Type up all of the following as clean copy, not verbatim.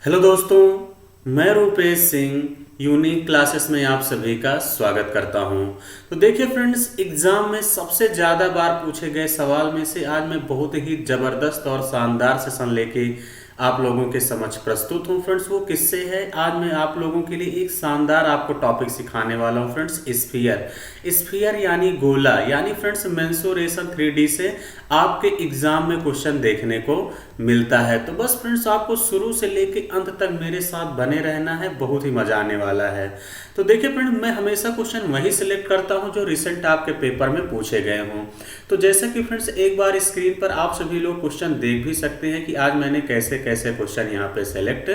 Hello दोस्तों, मैं Rupesh Singh unique classes में आप सभी का स्वागत करता हूं। तो देखिए फ्रेंड्स, एग्जाम में सबसे ज़्यादा बार पूछे गए सवाल में से आज मैं बहुत ही ज़बरदस्त और शानदार सेशन लेके आप लोगों के समक्ष प्रस्तुत हूं। फ्रेंड्स, वो किससे है? आज मैं आप लोगों के लिए एक शानदार आपको टॉपिक सिखाने वाला हूं फ्रेंड्स। स्फीयर स्फीयर यानी गोला, यानी फ्रेंड्स मेंसुरेशन 3D से आपके एग्जाम में क्वेश्चन देखने को मिलता है। तो बस फ्रेंड्स, आपको शुरू से लेके अंत तक मेरे साथ बने रहना है, बहुत ही मजा आने वाला है। तो देखिए फ्रेंड, मैं हमेशा क्वेश्चन वही सिलेक्ट करता हूं जो रिसेंट आपके पेपर में पूछे गए हों। तो जैसा कि फ्रेंड्स, एक बार स्क्रीन पर आप सभी लोग क्वेश्चन देख भी सकते हैं कि आज मैंने कैसे कैसे क्वेश्चन यहाँ पे सेलेक्ट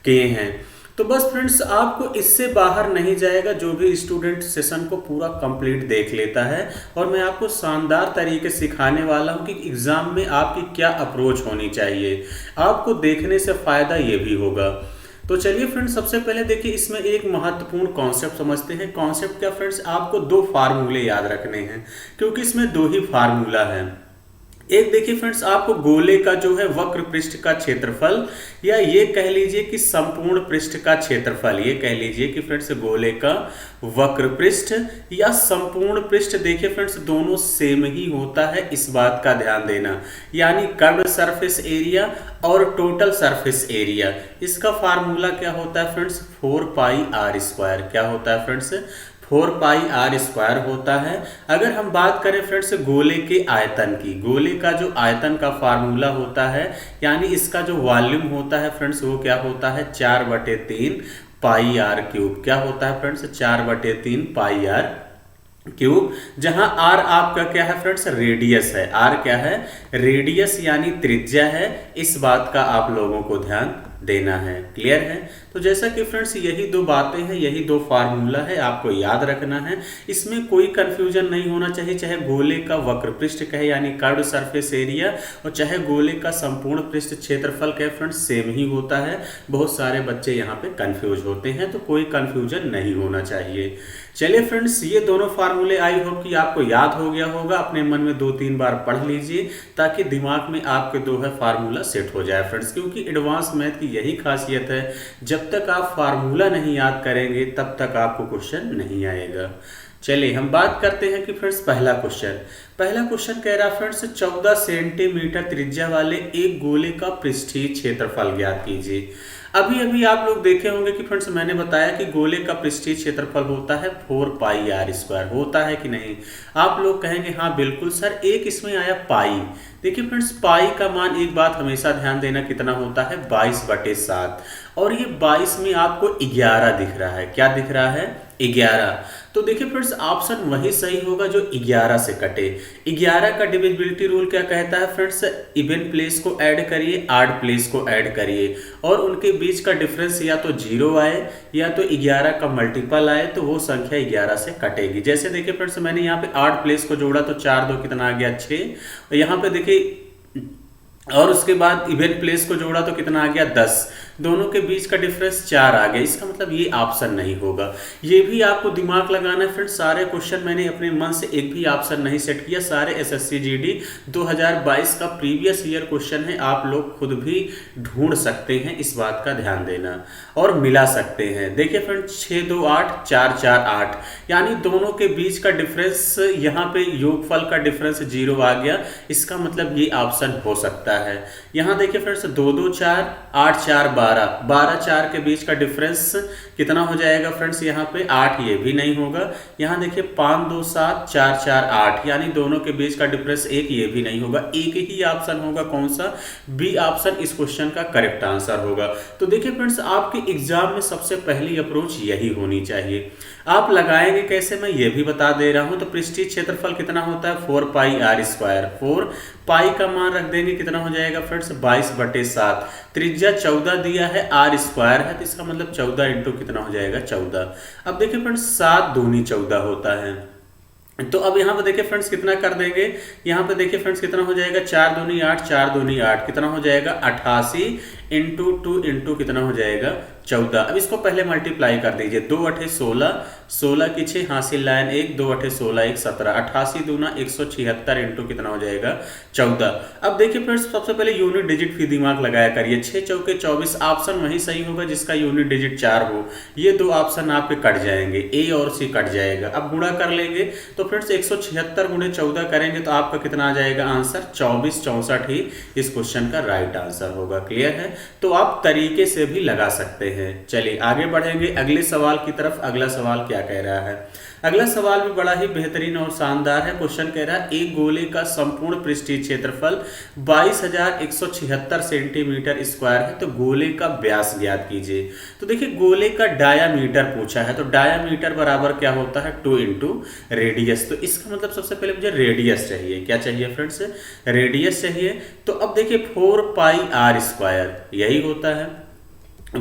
किए हैं। तो बस फ्रेंड्स, आपको इससे बाहर नहीं जाएगा जो भी स्टूडेंट सेशन को पूरा कंप्लीट देख लेता है। और मैं आपको शानदार तरीके से सिखाने वाला हूं कि एग्जाम में आपकी क्या अप्रोच होनी चाहिए। आपको देखने से फायदा ये भी होगा। तो चलिए फ्रेंड्स, सबसे पहले देखिए, इसमें एक महत्वपूर्ण कॉन्सेप्ट समझते हैं। कॉन्सेप्ट क्या फ्रेंड्स? आपको दो फार्मूले याद रखने हैं, क्योंकि इसमें दो ही फार्मूला है। एक देखिए फ्रेंड्स, आपको गोले का जो है वक्र पृष्ठ का क्षेत्रफल, या ये कह लीजिए कि संपूर्ण पृष्ठ का क्षेत्रफल, ये कह लीजिए कि फ्रेंड्स गोले का वक्र पृष्ठ या संपूर्ण पृष्ठ, देखिए फ्रेंड्स दोनों सेम ही होता है, इस बात का ध्यान देना। यानी कर्व्ड सरफेस एरिया और टोटल सरफेस एरिया, इसका फार्मूला क्या होता है फ्रेंड्स? 4πr²। क्या होता है फ्रेंड्स? 4πr² होता है। अगर हम बात करें फ्रेंड्स गोले के आयतन की, गोले का जो आयतन का फार्मूला होता है, यानी इसका जो वॉल्यूम होता है फ्रेंड्स, वो क्या होता है? 4/3 πr³। क्या होता है फ्रेंड्स? 4/3 πr³। जहां r आपका क्या है फ्रेंड्स? रेडियस है। r क्या है? रेडियस यानी त्रिज्या है। इस बात का आप लोगों को ध्यान देना है। क्लियर है? तो जैसा कि फ्रेंड्स यही दो बातें हैं, यही दो फार्मूला है, आपको याद रखना है। इसमें कोई कंफ्यूजन नहीं होना चाहिए, चाहे गोले का वक्र पृष्ठ कहे यानी कर्व्ड सरफेस एरिया, और चाहे गोले का संपूर्ण पृष्ठ क्षेत्रफल कहे फ्रेंड्स, सेम ही होता है। बहुत सारे बच्चे यहाँ पे कंफ्यूज होते हैं, तो कोई कंफ्यूजन नहीं होना चाहिए। चलिए फ्रेंड्स, ये दोनों फार्मूले आई होप कि आपको याद हो गया होगा। अपने मन में 2-3 बार पढ़ लीजिए, ताकि दिमाग में आपके दो है फार्मूला सेट हो जाए फ्रेंड्स। क्योंकि एडवांस मैथ की यही खासियत है, जब तक आप फार्मूला नहीं याद करेंगे तब तक आपको क्वेश्चन नहीं आएगा। चलिए हम बात करते हैं कि फ्रेंड्स पहला क्वेश्चन कह रहा है फ्रेंड्स, 14 सेंटीमीटर त्रिज्या वाले एक गोले का पृष्ठीय क्षेत्रफल ज्ञात कीजिए। अभी अभी आप लोग देखे होंगे कि फ्रेंड्स मैंने बताया कि गोले का पृष्ठीय क्षेत्रफल होता है 4πr²। होता है कि नहीं? आप लोग कहेंगे हाँ बिल्कुल सर। एक इसमें आया पाई। देखिए फ्रेंड्स, पाई का मान, एक बात हमेशा ध्यान देना, कितना होता है? 22/7। और ये 22 में आपको 11 दिख रहा है। क्या दिख रहा है? 11। तो देखिए फ्रेंड्स, ऑप्शन वही सही होगा जो 11 से कटे। 11 का डिविजिबिलिटी रूल क्या कहता है फ्रेंड्स? इवन प्लेस को ऐड करिए, ऑड प्लेस को ऐड करिए, और उनके बीच का डिफरेंस या तो 0 आए या तो 11 का मल्टीपल आए, तो वो संख्या 11 से कटेगी। जैसे देखिए फ्रेंड्स, मैंने यहाँ पे ऑड प्लेस को जोड़ा तो 4 2 कितना आ गया? 6। और यहाँ पे देखिए, और उसके बाद इवन प्लेस को जोड़ा तो कितना आ गया? 10। दोनों के बीच का डिफरेंस 4 आ गया। इसका मतलब ये ऑप्शन नहीं होगा। ये भी आपको दिमाग लगाना है फ्रेंड्स। सारे क्वेश्चन मैंने अपने मन से एक भी ऑप्शन नहीं सेट किया, सारे एसएससी जीडी 2022 का प्रीवियस ईयर क्वेश्चन है। आप लोग खुद भी ढूंढ सकते हैं, इस बात का ध्यान देना, और मिला सकते हैं। देखिए फ्रेंड्स, 6 2 8 4 4 8, यानी दोनों के बीच का डिफरेंस, यहाँ पे योगफल का डिफरेंस 0 आ गया। इसका मतलब ये ऑप्शन हो सकता है। यहाँ देखिए फ्रेंड्स, 2 2 4 8 4 12, 12 4 के बीच का डिफरेंस कितना हो जाएगा फ्रेंड्स? यहाँ पे 8, ये भी नहीं होगा। यहाँ देखिए 5 2 7 4 4 8, यानी दोनों के बीच का डिफरेंस 1, ये भी नहीं होगा। एक ही ऑप्शन होगा, कौन सा? बी ऑप्शन इस क्वेश्चन का करेक्ट आंसर होगा। तो देखिए फ्रेंड्स, आपके एग्जाम में सबसे पहली अप्रोच यही होनी चाहिए। आप लगाएंगे कैसे, मैं ये भी बता दे रहा हूं। तो पृष्ठीय क्षेत्रफल कितना होता है? 4πr²। 4 पाई का मान रख देंगे, कितना हो जाएगा फ्रेंड्स? 22/7। त्रिज्या 14 दिया है, r² है, तो इसका मतलब 14 इंटू कितना हो जाएगा? 14। अब देखिए फ्रेंड्स, 7 दूनी 14 होता है। तो अब यहाँ पे देखिए फ्रेंड्स कितना कर देंगे, यहाँ पे देखिए फ्रेंड्स कितना हो जाएगा? 4 दूनी 8, 4 दूनी 8, कितना हो जाएगा? 88 इंटू 2 इंटू कितना हो जाएगा 14। अब इसको पहले मल्टीप्लाई कर दीजिए, 2 अठे 16, 16 की 6 हासिल लाइन 1, 2 अठे 16 1 17, 88 दूना 176 इंटू कितना हो जाएगा 14। अब देखिए फ्रेंड्स सबसे पहले यूनिट डिजिट की दिमाग लगाया करिए, 6 चौके 24, ऑप्शन वही सही होगा जिसका यूनिट डिजिट 4 हो। ये दो ऑप्शन आपके कट जाएंगे, ए और सी कट जाएगा। अब गुणा कर लेंगे तो फ्रेंड्स 176 गुणे 14 करेंगे तो आपका कितना आ जाएगा आंसर 24 64 ही इस क्वेश्चन का राइट आंसर होगा। क्लियर है, तो आप तरीके से भी लगा सकते हैं। चलिए आगे बढ़ेंगे अगले सवाल की तरफ। अगला सवाल क्या कह रहा है? अगला सवाल भी बड़ा ही बेहतरीन और शानदार है। क्वेश्चन कह रहा है एक गोले का संपूर्ण पृष्ठीय क्षेत्रफल 22,176 सेंटीमीटर स्क्वायर है, तो गोले का व्यास ज्ञात कीजिए। तो देखिए गोले का डायामीटर पूछा है, तो डायामीटर बराबर क्या होता है 2 इंटू रेडियस। तो इसका मतलब सबसे पहले मुझे रेडियस चाहिए। क्या चाहिए फ्रेंड्स? रेडियस चाहिए। तो अब देखिए 4 पाई आर स्क्वायर यही होता है।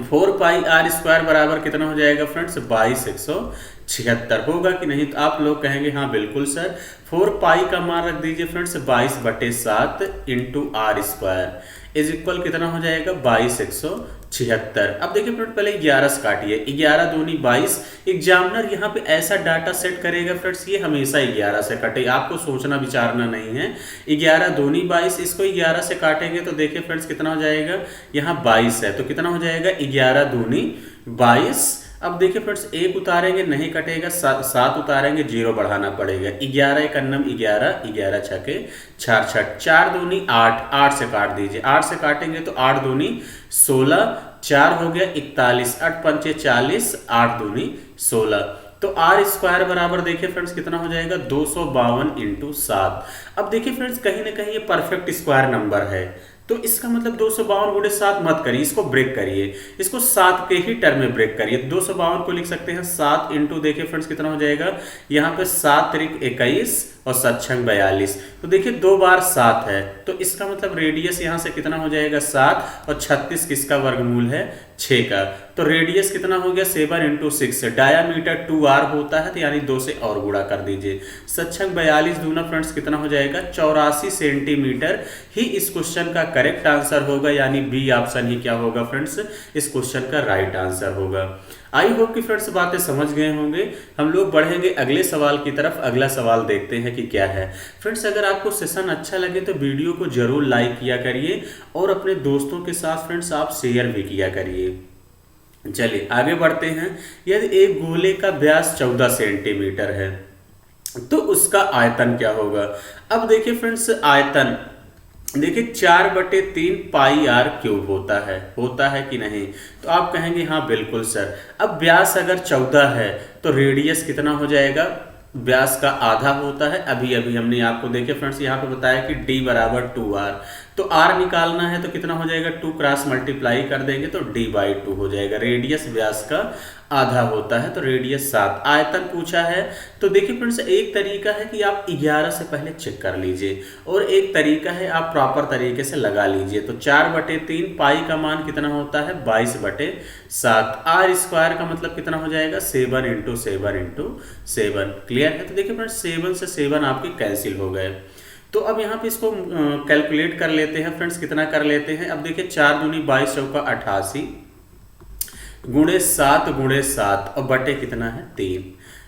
4 पाई आर स्क्वायर बराबर कितना हो जाएगा फ्रेंड्स 22,176 होगा कि नहीं? तो आप लोग कहेंगे हाँ बिल्कुल सर। 4 पाई का मान रख दीजिए friends 22/7 into R square is equal कितना हो जाएगा 22,176। अब देखिए फ्रेंड पहले 11 से काटिए, 11 दूनी 22। एग्जामिनर यहाँ पे ऐसा डाटा सेट करेगा फ्रेंड्स ये हमेशा 11 से कटे, आपको सोचना विचारना नहीं है। 11 दूनी 22, इसको 11 से काटेंगे तो देखिए फ्रेंड्स कितना हो जाएगा, यहाँ 22 है तो कितना हो जाएगा 11 दूनी 22। अब देखिए फ्रेंड्स एक उतारेंगे नहीं कटेगा, 7 उतारेंगे 0 बढ़ाना पड़ेगा। 11 एक अन्नम 11, 11 छके 4 4 दूनी 8, 8 से काट दीजिए। 8 से काटेंगे तो 8 दूनी 16, 4 हो गया 41, 8 पंचे 40, 8 दूनी 16। तो आर स्क्वायर बराबर देखिए फ्रेंड्स कितना हो जाएगा 252 इंटू 7। अब देखिए फ्रेंड्स कहीं ना कहीं ये परफेक्ट स्क्वायर नंबर है, तो इसका मतलब 252 गुणे 7 मत करिए, इसको ब्रेक करिए, इसको 7 के ही टर्म में ब्रेक करिए। 252 को लिख सकते हैं 7 इंटू देखिए फ्रेंड्स कितना हो जाएगा, यहाँ पे 7 त्रिक 21 और 7 छंग 42। तो देखिए 2 बार 7 है, तो इसका मतलब रेडियस यहाँ से कितना हो जाएगा 7 और 36 किसका वर्गमूल है 6 का। तो रेडियस कितना हो गया 7 इंटू 6। डायामीटर 2r होता है, तो यानी 2 से और गुणा कर दीजिए। 7 छंग 42 दूना फ्रेंड्स कितना हो जाएगा 84 सेंटीमीटर ही इस क्वेश्चन का करेक्ट आंसर होगा, यानी बी ऑप्शन ही क्या होगा फ्रेंड्स इस क्वेश्चन का राइट आंसर होगा। आई होप कि फ्रेंड्स बातें समझ गए होंगे। हम लोग बढ़ेंगे अगले सवाल की तरफ। अगला सवाल देखते हैं कि क्या है। फ्रेंड्स अगर आपको सेशन अच्छा लगे तो वीडियो को जरूर लाइक किया करिए और अपने दोस्तों के साथ फ्रेंड्स आप शेयर भी किया करिए। चलिए आगे बढ़ते हैं। यदि एक गोले का व्यास 14 सेंटीमीटर है तो उसका आयतन क्या होगा? अब देखिए फ्रेंड्स आयतन देखिए 4/3 पाई आर क्यूब होता है कि नहीं? तो आप कहेंगे हाँ बिल्कुल सर। अब व्यास अगर 14 है तो रेडियस कितना हो जाएगा, व्यास का आधा होता है। अभी हमने आपको देखे फ्रेंड्स यहाँ पे बताया कि d बराबर 2r, तो r निकालना है तो कितना हो जाएगा 2 क्रॉस मल्टीप्लाई कर देंगे तो d/2 हो जाएगा। रेडियस व्यास का आधा होता है तो रेडियस 7। आयतन पूछा है तो देखिए फ्रेंड्स एक तरीका है कि आप 11 से पहले चेक कर लीजिए और एक तरीका है आप प्रॉपर तरीके से लगा लीजिए। तो 4/3 पाई का मान कितना होता है 22/7। आर स्क्वायर का मतलब कितना हो जाएगा 7 इंटू 7 इंटू 7। क्लियर है? तो देखिए फ्रेंड्स 7 से 7 आपके कैंसिल हो गए। तो अब यहाँ पे इसको कैलकुलेट कर लेते हैं फ्रेंड्स, कितना कर लेते हैं। अब देखिए 4 दूनी 22 चौका 88 गुणे 7 और बटे कितना है 3।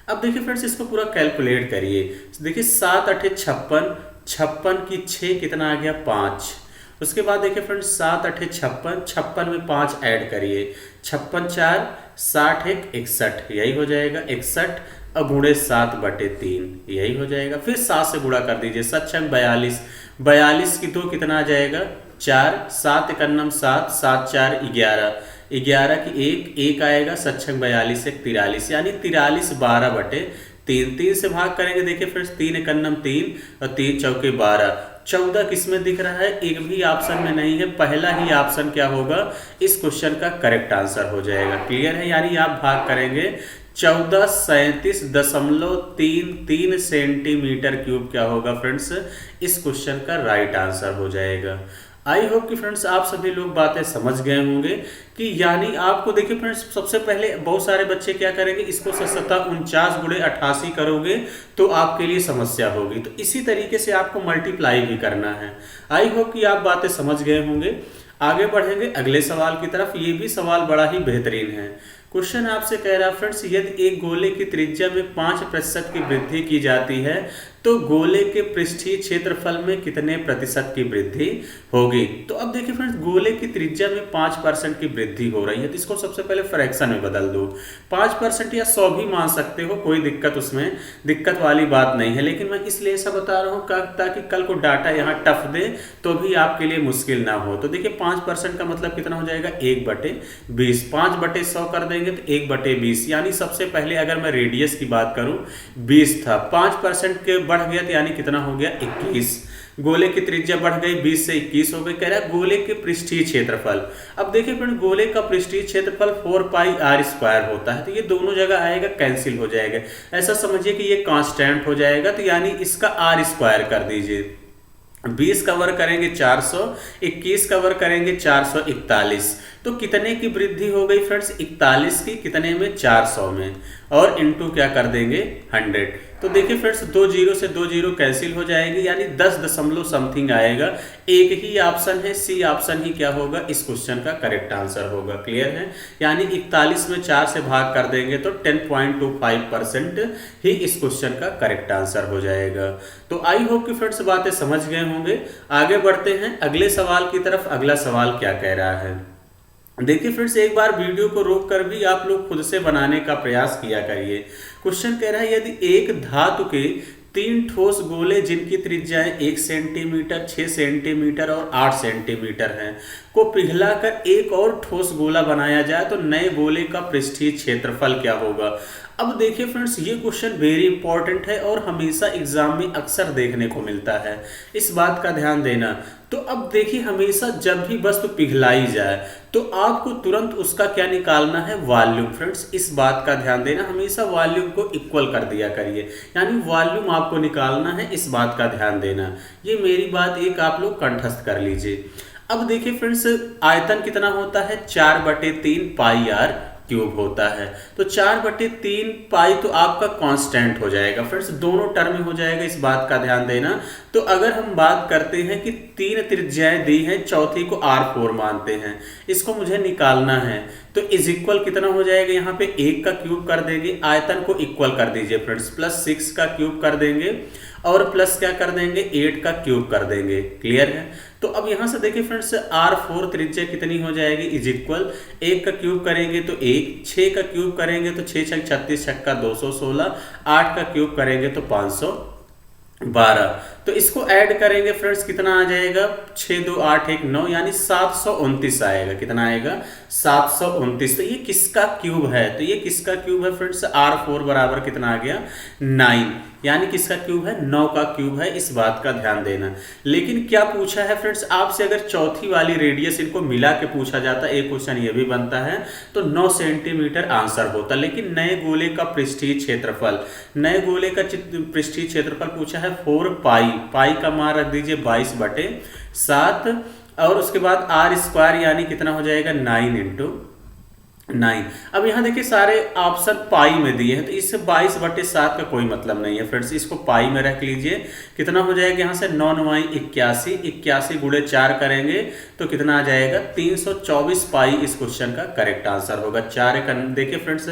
अब देखिए फ्रेंड्स इसको पूरा कैलकुलेट करिए। देखिए 7 8 56, 56 की 6 कितना आ गया 5। उसके बाद देखिए फ्रेंड्स 7 8 56, 56 में 5 ऐड करिए, 56 4 60 1 61 यही हो जाएगा 61 और गुणे 7/3 यही हो जाएगा। फिर 7 से गुणा कर दीजिए, 7 छंग 42, 42 की 2 कितना आ जाएगा 4, 7 एकन्नम 7, 7 4 11, 11 की 1 आएगा, 7 छंग 42 1 43, यानी 43 12/3। 3 से भाग करेंगे देखिए फ्रेंड्स 3 एकन्नम 3 और 3 चौके 12। 14 किसमें दिख रहा है? एक भी ऑप्शन में नहीं है। पहला ही ऑप्शन क्या होगा इस क्वेश्चन का करेक्ट आंसर हो जाएगा। क्लियर है? यानी आप भाग करेंगे 1437.33 सेंटीमीटर क्यूब क्या होगा फ्रेंड्स इस क्वेश्चन का राइट आंसर हो जाएगा। आई होप कि फ्रेंड्स आप सभी लोग बातें समझ गए होंगे कि यानी आपको देखिए फ्रेंड्स सबसे पहले बहुत सारे बच्चे क्या करेंगे, इसको 49 गुणे 88 करोगे तो आपके लिए समस्या होगी। तो इसी तरीके से आपको मल्टीप्लाई भी करना है। आई होप कि आप बातें समझ गए होंगे। आगे बढ़ेंगे अगले सवाल की तरफ। ये भी सवाल बड़ा ही बेहतरीन है। क्वेश्चन आपसे कह रहा है फ्रेंड्स, यदि एक गोले की त्रिज्या में 5% की वृद्धि की जाती है तो गोले के पृष्ठीय क्षेत्रफल में कितने प्रतिशत की वृद्धि होगी। तो अब देखिए फ्रेंड्स, गोले की त्रिज्या में 5% की वृद्धि हो रही है तो इसको सबसे पहले फ्रैक्शन में बदल दो। 5% या 100 भी मान सकते हो, कोई दिक्कत उसमें दिक्कत वाली बात नहीं है, लेकिन मैं इसलिए ऐसा बता रहा हूँ ताकि कल को डाटा यहाँ टफ दे तो भी आपके लिए मुश्किल ना हो। तो देखिए 5% का मतलब कितना हो जाएगा, 1/20। 5/100 कर देंगे तो 1/20, यानी सबसे पहले अगर मैं रेडियस की बात करूं 20 था, 5% के बढ़ गया तो यानी कितना हो गया, 21। गोले की त्रिज्या बढ़ गई 20 से 21 हो गई। कह रहा है गोले के पृष्ठीय क्षेत्रफल। अब देखिए फ्रेंड, गोले का पृष्ठीय क्षेत्रफल 4πr² होता है, तो ये दोनों जगह आएगा, कैंसिल हो जाएगा। ऐसा समझिए कि ये कांस्टेंट हो जाएगा, तो यानी इसका r² कर दीजिए। 20 कवर करेंगे 400, 21 कवर करेंगे 441। तो कितने की वृद्धि हो गई फ्रेंड्स, 41 की, कितने में, 400 में, और इनटू क्या कर देंगे, 100। तो देखिए फ्रेंड्स, 2 जीरो से 2 जीरो कैंसिल हो जाएगी, यानी 10 दशमलव समथिंग आएगा। एक ही ऑप्शन है, सी ऑप्शन ही क्या होगा, इस क्वेश्चन का करेक्ट आंसर होगा। क्लियर है, यानी 41 में 4 से भाग कर देंगे तो 10.25% ही इस क्वेश्चन का करेक्ट आंसर हो जाएगा। तो आई होप कि फ्रेंड्स बातें समझ गए होंगे। आगे बढ़ते हैं अगले सवाल की तरफ। अगला सवाल क्या कह रहा है, देखिए फ्रेंड्स, एक बार वीडियो को रोक कर भी आप लोग खुद से बनाने का प्रयास किया करिए। क्वेश्चन कह रहा है, यदि एक धातु के 3 ठोस गोले जिनकी त्रिज्याएं 1 सेंटीमीटर, 6 सेंटीमीटर और 8 सेंटीमीटर हैं को पिघलाकर एक और ठोस गोला बनाया जाए तो नए गोले का पृष्ठीय क्षेत्रफल क्या होगा। अब देखिए फ्रेंड्स, ये क्वेश्चन वेरी इंपॉर्टेंट है और हमेशा एग्जाम में अक्सर देखने को मिलता है, इस बात का ध्यान देना। तो अब देखिए, हमेशा जब भी वस्तु पिघलाई जाए तो आपको तुरंत उसका क्या निकालना है, वॉल्यूम। फ्रेंड्स इस बात का ध्यान देना, हमेशा वॉल्यूम को इक्वल कर दिया करिए, यानी वॉल्यूम आपको निकालना है, इस बात का ध्यान देना। ये मेरी बात एक आप लोग कंठस्थ कर लीजिए। अब देखिए फ्रेंड्स, आयतन कितना होता है, 4/3 πr³ होता है। तो 4/3 पाई तो आपका कांस्टेंट हो जाएगा फ्रेंड्स, दोनों टर्म में हो जाएगा, इस बात का ध्यान देना। तो अगर हम बात करते हैं कि 3 त्रिज्याएं दी हैं, चौथी को r4 मानते हैं, इसको मुझे निकालना है, तो इज इक्वल कितना हो जाएगा, यहाँ पे 1 का क्यूब कर देंगे, आयतन को इक्वल कर दीजिए फ्रेंड्स, प्लस 6 का क्यूब कर देंगे और प्लस क्या कर देंगे, 8 का क्यूब कर देंगे। क्लियर है, तो अब यहां से देखिए फ्रेंड्स, r4 त्रिज्या कितनी हो जाएगी, इज इक्वल 1 का क्यूब करेंगे तो 1, 6 का क्यूब करेंगे तो 6 छक 36, छक्का 216, 8 का क्यूब करेंगे तो 512। तो इसको ऐड करेंगे फ्रेंड्स, कितना आ जाएगा, 6 2 8 1 9, यानी 729 आएगा। कितना आएगा, 729। तो ये किसका क्यूब है, तो ये किसका क्यूब है फ्रेंड्स, r4 बराबर कितना आ गया, 9, यानी किसका क्यूब है, 9 का क्यूब है, इस बात का ध्यान देना। लेकिन क्या पूछा है फ्रेंड्स आपसे, अगर चौथी वाली रेडियस इनको मिला के पूछा जाता, एक क्वेश्चन ये भी बनता है, तो 9 सेंटीमीटर आंसर होता। लेकिन नए गोले का पृष्ठीय क्षेत्रफल, नए गोले का पृष्ठीय क्षेत्रफल पूछा है 4 पाई का मान रख दीजिए 22/7, और उसके बाद r² यानी कितना हो जाएगा, 9 अब यहाँ देखिए सारे ऑप्शन पाई में दिए हैं, तो इससे 22/7 का कोई मतलब नहीं है फ्रेंड्स, इसको पाई में रख लीजिए। कितना हो जाएगा, यहाँ से 9 9 81, 81 गुणे 4 करेंगे तो कितना आ जाएगा, 324 पाई इस क्वेश्चन का करेक्ट आंसर होगा। 4 देखिए फ्रेंड्स,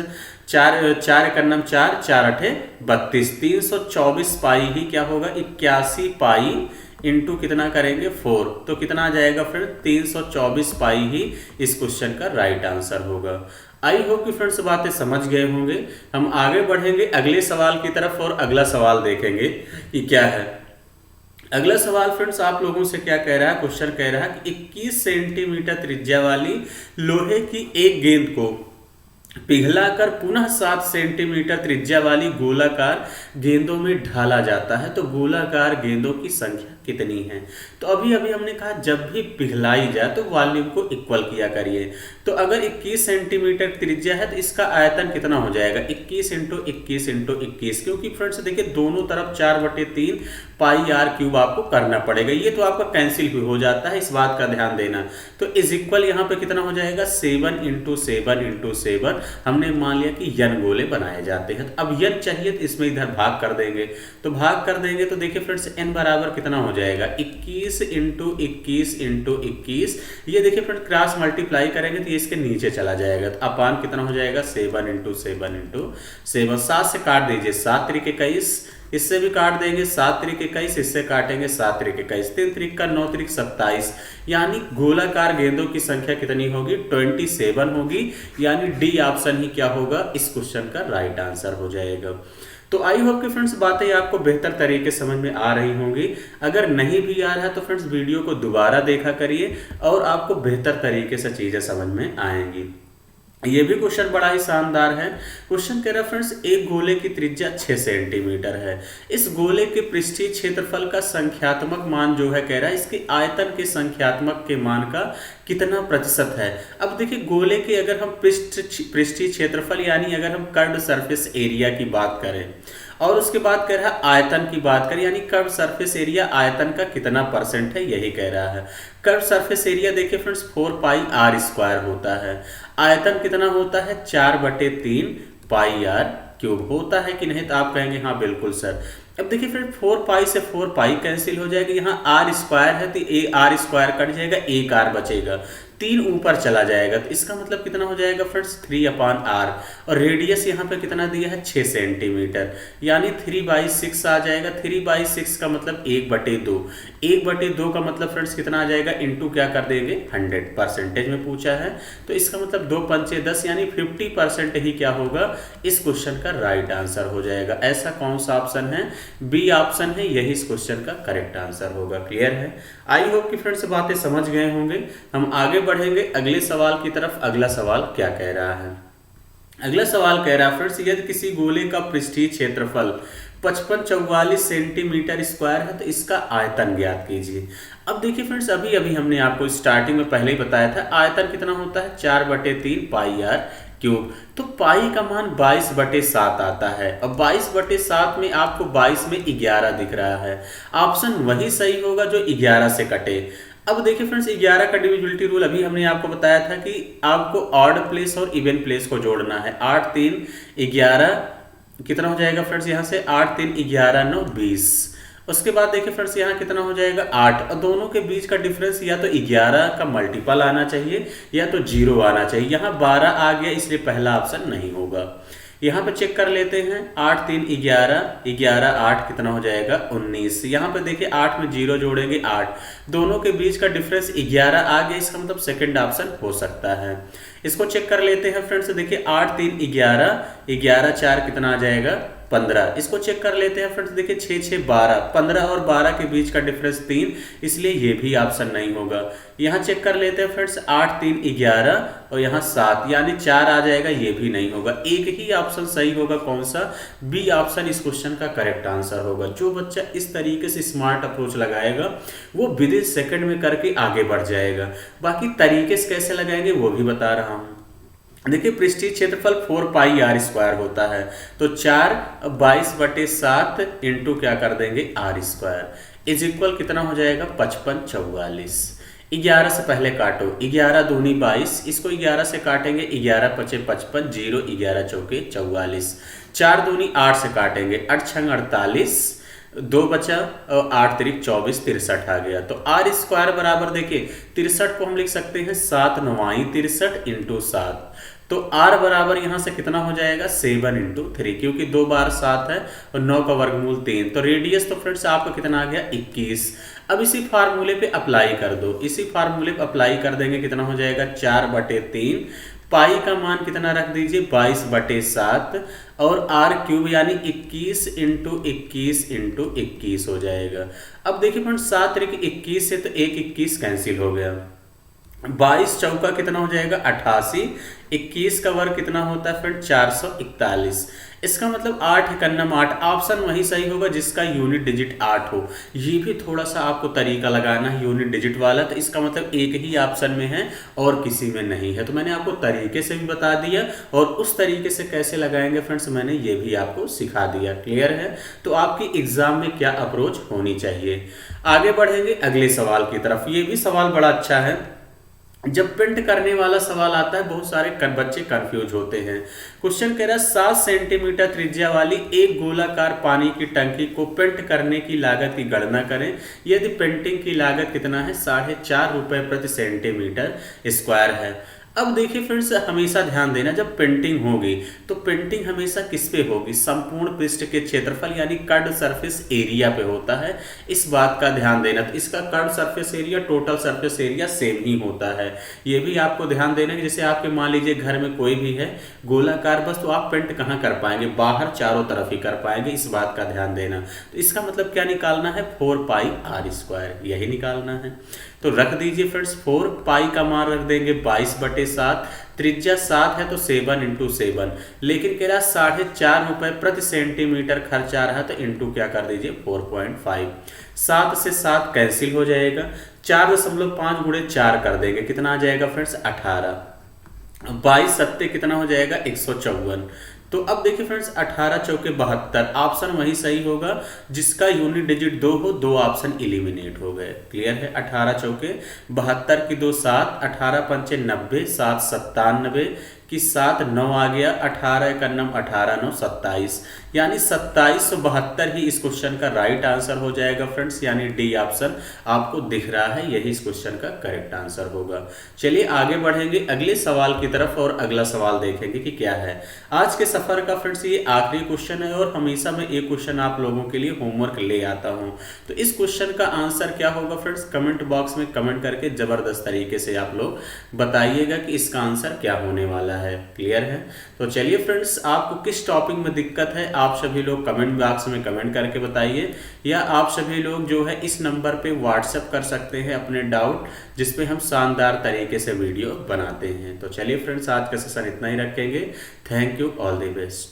4 4 4 8 32, 324 पाई ही क्या होगा, 81 पाई इंटू कितना करेंगे, 4, तो कितना आ जाएगा फ्रेंड, 324 पाई ही इस क्वेश्चन का राइट आंसर होगा। आई होप कि फ्रेंड्स बातें समझ गए होंगे। हम आगे बढ़ेंगे अगले सवाल की तरफ और अगला सवाल देखेंगे कि क्या है। अगला सवाल फ्रेंड्स आप लोगों से क्या कह रहा है, क्वेश्चन कह रहा है कि 21 सेंटीमीटर त्रिज्या वाली लोहे की एक गेंद को पिघलाकर पुनः 7 सेंटीमीटर त्रिज्या वाली गोलाकार गेंदों में ढाला जाता है, तो गोलाकार गेंदों की संख्या कितनी है। तो अभी हमने कहा जब भी पिघलाई जाए तो वॉल्यूम को इक्वल किया करिए। तो अगर 21 सेंटीमीटर त्रिज्या है तो इसका आयतन कितना हो जाएगा, 21 इंटू 21 इंटू 21, क्योंकि फ्रेंड्स देखिए दोनों तरफ 4/3 πr³ आपको करना पड़ेगा, ये तो आपका कैंसिल भी हो जाता है, इस बात का ध्यान देना। तो इज इक्वल यहाँ पे कितना हो जाएगा, 7 इंटू 7 इंटू 7, हमने मान लिया कि n गोले बनाए जाते हैं। अब n चाहिए तो इसमें इधर भाग कर देंगे, तो भाग कर देंगे तो देखिए फ्रेंड्स n बराबर कितना हो हो जाएगा 21 इंटू 21 इंटू 21। ये देखिए फ्रेंड क्रॉस मल्टीप्लाई करेंगे तो ये इसके नीचे चला जाएगा, तो अपान कितना हो जाएगा 7 इंटू 7 इंटू 7। 7 से काट दीजिए 7 त्रिक 21, इससे भी काट देंगे 7 त्रिक 21, इससे काटेंगे 7 त्रिक 21, 3 त्रिक का 9 त्रिक 27, यानी गोलाकार गेंदों की संख्या कितनी होगी 27 होगी, यानी डी ऑप्शन ही क्या होगा इस क्वेश्चन का राइट आंसर हो जाएगा। तो आई होप कि फ्रेंड्स बातें आपको बेहतर तरीके समझ में आ रही होंगी। अगर नहीं भी आ रहा है तो फ्रेंड्स वीडियो को दोबारा देखा करिए और आपको बेहतर तरीके से चीजें समझ में आएंगी। ये भी क्वेश्चन बड़ा ही शानदार है। क्वेश्चन कह रहा है फ्रेंड्स एक गोले की त्रिज्या 6 सेंटीमीटर है, इस गोले के पृष्ठीय क्षेत्रफल का संख्यात्मक मान जो है कह रहा है इसके आयतन के संख्यात्मक के मान का कितना प्रतिशत है। अब देखिए गोले के अगर हम पृष्ठीय क्षेत्रफल यानी अगर हम कर्व्ड सरफेस एरिया की बात करें और उसके बाद कह रहा है आयतन की बात करें, यानी कर्व सरफेस एरिया आयतन का कितना परसेंट है यही कह रहा है। कर्व सरफेस एरिया देखिए फ्रेंड्स 4 पाई आर स्क्वायर होता है, आयतन कितना होता है 4/3 पाई आर क्यूब होता है कि नहीं, तो आप कहेंगे हाँ बिल्कुल सर। अब देखिए फ्रेंड 4 पाई से 4 पाई कैंसिल हो जाएगा, यहाँ आर स्क्वायर है तो ए आर स्क्वायर कट जाएगा, एक आर बचेगा, 3 ऊपर चला जाएगा, तो इसका मतलब कितना हो जाएगा फ्रेंड्स 3/r, और रेडियस यहाँ पे कितना दिया है 6 सेंटीमीटर, यानी 3/6 आ जाएगा। 3/6 का मतलब 1/2, 1/2 का मतलब फ्रेंड्स कितना आ जाएगा इंटू क्या कर देंगे 100, परसेंटेज में पूछा है तो इसका मतलब 2 पंचे 10 यानी 50% ही क्या होगा इस क्वेश्चन का राइट आंसर हो जाएगा। ऐसा कौन सा ऑप्शन है, बी ऑप्शन है, यही इस क्वेश्चन का करेक्ट आंसर होगा। क्लियर है, आई होप कि फ्रेंड्स बातें समझ गए होंगे। हम आगे बढ़ेंगे अगले सवाल की तरफ। अगला सवाल क्या कह रहा है, अगला सवाल कह रहा है फ्रेंड्स यदि किसी गोले का पृष्ठीय क्षेत्रफल 5544 सेंटीमीटर स्क्वायर है तो इसका आयतन ज्ञात कीजिए। अब देखिए फ्रेंड्स अभी अभी हमने आपको स्टार्टिंग में पहले ही बताया था आयतन कितना होता है 4/3 पाई आर क्यूब, तो पाई का मान 22/7 आता है, और 22/7 में आपको 22 में 11 दिख रहा है, ऑप्शन वही सही होगा जो 11 से कटे। अब देखिए फ्रेंड्स 11 का डिविजिबिलिटी रूल अभी हमने आपको बताया था कि आपको ऑड प्लेस और इवन प्लेस को जोड़ना है। 8 3 11 कितना हो जाएगा फ्रेंड्स, यहाँ से 8 3 11 9 20। उसके बाद देखिए फ्रेंड्स यहाँ कितना हो जाएगा 8, और दोनों के बीच का डिफरेंस या तो 11 का मल्टीपल आना चाहिए या तो 0 आना चाहिए। यहाँ 12 आ गया इसलिए पहला ऑप्शन नहीं होगा। यहाँ पे चेक कर लेते हैं 8 3 11 11 8 कितना हो जाएगा 19। यहाँ पे देखिए 8 में 0 जोड़ेंगे 8, दोनों के बीच का डिफरेंस 11 आ गया, इसका मतलब सेकंड ऑप्शन हो सकता है। इसको चेक कर लेते हैं फ्रेंड्स, देखिए 8 3 11 11 4 कितना आ जाएगा 15। इसको चेक कर लेते हैं फ्रेंड्स, देखिए 6 6 12, 15 और 12 के बीच का डिफरेंस 3, इसलिए ये भी ऑप्शन नहीं होगा। यहाँ चेक कर लेते हैं फ्रेंड्स 8 3 11 और यहाँ 7 यानी 4 आ जाएगा, ये भी नहीं होगा। एक ही ऑप्शन सही होगा, कौन सा, बी ऑप्शन इस क्वेश्चन का करेक्ट आंसर होगा। जो बच्चा इस तरीके से स्मार्ट अप्रोच लगाएगा वो विद इन सेकंड में करके आगे बढ़ जाएगा। बाकी तरीके से कैसे लगाएंगे वो भी बता रहा हूँ। देखिए पृष्ठीय क्षेत्रफल 4 पाई आर स्क्वायर होता है, तो 4 22/7 इंटू क्या कर देंगे आर स्क्वायर इज इक्वल कितना हो जाएगा 55 44। 11 से पहले काटो, 11 दूनी 22, इसको 11 से काटेंगे 11 5 55 0 11 चौके 44। 4 दूनी 8 से काटेंगे 8 6 48, 2 बचा और 8 3 24 63 आ गया। तो आर स्क्वायर बराबर देखिए 63 को हम लिख सकते हैं 7 9 63 इंटू 7, तो r बराबर यहाँ से कितना हो जाएगा 7 इंटू 3, क्योंकि 2 बार 7 है और 9 का वर्गमूल 3, तो रेडियस तो फ्रेंड्स आपका कितना आ गया 21। अब इसी फार्मूले पे अप्लाई कर दो, इसी फार्मूले पे अप्लाई कर देंगे कितना हो जाएगा 4/3, पाई का मान कितना रख दीजिए 22/7 और आर क्यूब यानी 21 इंटू 21 इंटू 21 हो जाएगा। अब देखिए फ्रेंड्स 7 3 21 से तो 1 21 कैंसिल हो गया, 22 चौका कितना हो जाएगा 88, 21 का वर्ग कितना होता है फ्रेंड 441। इसका मतलब 8 एकन्नम 8, ऑप्शन वही सही होगा जिसका यूनिट डिजिट 8 हो। ये भी थोड़ा सा आपको तरीका लगाना है यूनिट डिजिट वाला, तो इसका मतलब एक ही ऑप्शन में है और किसी में नहीं है। तो मैंने आपको तरीके से भी बता दिया और उस तरीके से कैसे लगाएंगे फ्रेंड्स मैंने ये भी आपको सिखा दिया। क्लियर है, तो आपकी एग्जाम में क्या अप्रोच होनी चाहिए। आगे बढ़ेंगे अगले सवाल की तरफ। ये भी सवाल बड़ा अच्छा है। जब पेंट करने वाला सवाल आता है बहुत सारे बच्चे कंफ्यूज होते हैं। क्वेश्चन कह रहा है 7 सेंटीमीटर त्रिज्या वाली एक गोलाकार पानी की टंकी को पेंट करने की लागत की गणना करें। यदि पेंटिंग की लागत कितना है, 4.5 रुपए प्रति सेंटीमीटर स्क्वायर है। अब देखिए फ्रेंड्स, हमेशा ध्यान देना, जब पेंटिंग होगी तो पेंटिंग हमेशा किस पे होगी, संपूर्ण पृष्ठ के क्षेत्रफल यानी कर्ड सरफेस एरिया पे होता है। इस बात का ध्यान देना। तो इसका curved surface area total surface area same ही होता है। ये भी आपको ध्यान देना कि जैसे आपके मान लीजिए घर में कोई भी है गोलाकार बस, तो आप पेंट कहाँ कर पाएंगे, बाहर चारों तरफ ही कर पाएंगे। इस बात का ध्यान देना। तो इसका मतलब क्या निकालना है, 4πr², यही निकालना है। तो रख दीजिए फ्रेंड्स, 4 का मान रख देंगे 22/7, त्रिज्या 7 है तो 7 × 7, लेकिन कह रहा 4.5 रुपए प्रति सेंटीमीटर खर्च आ रहा है, तो इंटू क्या कर दीजिए 4.5। 7 से 7 कैंसिल हो जाएगा, 4.5 × 4 कर देंगे, कितना आ जाएगा फ्रेंड्स 18। 22 सत्ते कितना हो जाएगा 154। तो अब देखिए फ्रेंड्स, 18 चौके 72, ऑप्शन वही सही होगा जिसका यूनिट डिजिट 2 हो। 2 ऑप्शन इलिमिनेट हो गए। क्लियर है। 18 चौके 72 की 2 7, 18 पंचे 90, 7 97 की 7 9 आ गया, 18 का 9 18 9 27, यानी 2772 ही इस क्वेश्चन का राइट आंसर हो जाएगा फ्रेंड्स। यानी डी ऑप्शन आपको दिख रहा है, यही इस क्वेश्चन का करेक्ट आंसर होगा। चलिए आगे बढ़ेंगे अगले सवाल की तरफ और अगला सवाल देखेंगे कि क्या है। आज के सफर का फ्रेंड्स ये आखिरी क्वेश्चन है और हमेशा मैं एक क्वेश्चन आप लोगों के लिए होमवर्क ले आता हूँ। तो इस क्वेश्चन का आंसर क्या होगा फ्रेंड्स, कमेंट बॉक्स में कमेंट करके जबरदस्त तरीके से आप लोग बताइएगा कि इसका आंसर क्या होने वाला है। क्लियर है। तो चलिए फ्रेंड्स, आपको किस टॉपिक में दिक्कत है आप सभी लोग कमेंट बॉक्स में कमेंट करके बताइए, या आप सभी लोग जो है इस नंबर पे व्हाट्सएप कर सकते हैं अपने डाउट, जिसपे हम शानदार तरीके से वीडियो बनाते हैं। तो चलिए फ्रेंड्स, आज का सेशन इतना ही रखेंगे। Thank you, all the best.